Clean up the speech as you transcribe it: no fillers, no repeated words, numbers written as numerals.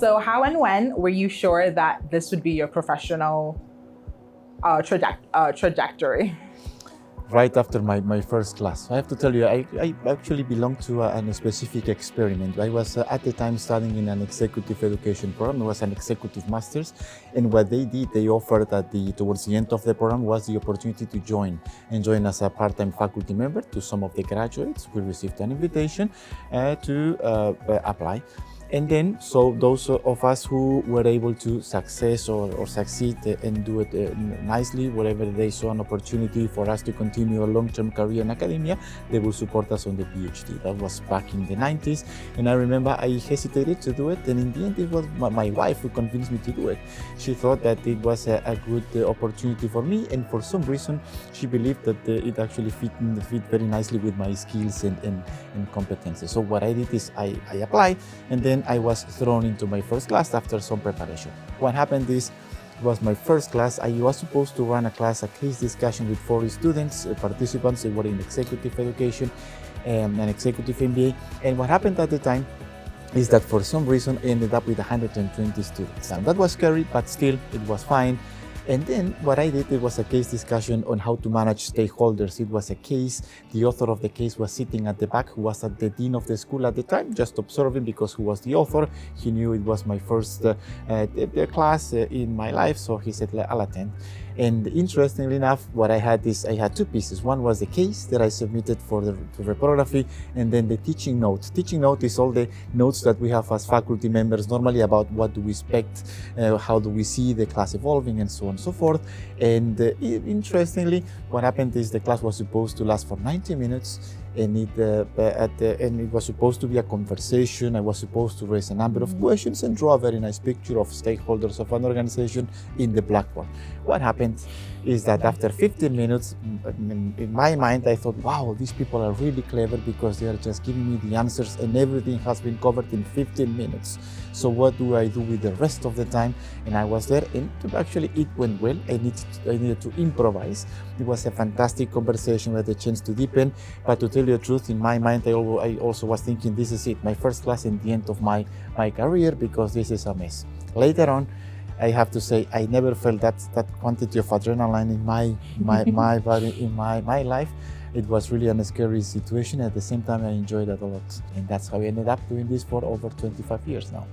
So how and when were you sure that this would be your professional trajectory? Right after my first class. I have to tell you, I actually belonged to a specific experiment. I was at the time studying in an executive education program. It was an executive master's, and what they did, they offered towards the end of the program was the opportunity to join as a part-time faculty member to some of the graduates. We received an invitation to apply. And then, so those of us who were able to success or succeed and do it nicely, wherever they saw an opportunity for us to continue a long-term career in academia, they will support us on the PhD. That was back in the 90s. And I remember I hesitated to do it. And in the end, it was my wife who convinced me to do it. She thought that it was a good opportunity for me. And for some reason, she believed that it actually fit very nicely with my skills and competences. So what I did is I applied, and then I was thrown into my first class after some preparation. What happened is, it was my first class. I was supposed to run a case discussion with 40 students, participants. They were in executive education and an executive MBA. And what happened at the time is that for some reason I ended up with 120 students. Now that was scary, but still it was fine. And then what I did, it was a case discussion on how to manage stakeholders. It was a case, the author of the case was sitting at the back, who was at the dean of the school at the time, just observing because who was the author. He knew it was my first class in my life, so he said, I'll attend. And interestingly enough, what I had is, I had two pieces. One was the case that I submitted for the reprography, and then the teaching note. Teaching note is all the notes that we have as faculty members normally about what do we expect, how do we see the class evolving, and so on and so forth. And interestingly, what happened is the class was supposed to last for 90 minutes, and it was supposed to be a conversation. I was supposed to raise a number of questions and draw a very nice picture of stakeholders of an organization in the blackboard. What happened is that after 15 minutes, in my mind, I thought, wow, these people are really clever because they are just giving me the answers and everything has been covered in 15 minutes. So what do I do with the rest of the time? And I was there, and actually it went well. I needed to improvise. It was a fantastic conversation. We had a chance to deepen, but to tell you the truth, in my mind, I also was thinking, this is it, my first class and the end of my career, because this is a mess. Later on, I have to say, I never felt that quantity of adrenaline in my body, in my life. It was really a scary situation. At the same time, I enjoyed it a lot. And that's how I ended up doing this for over 25 years now.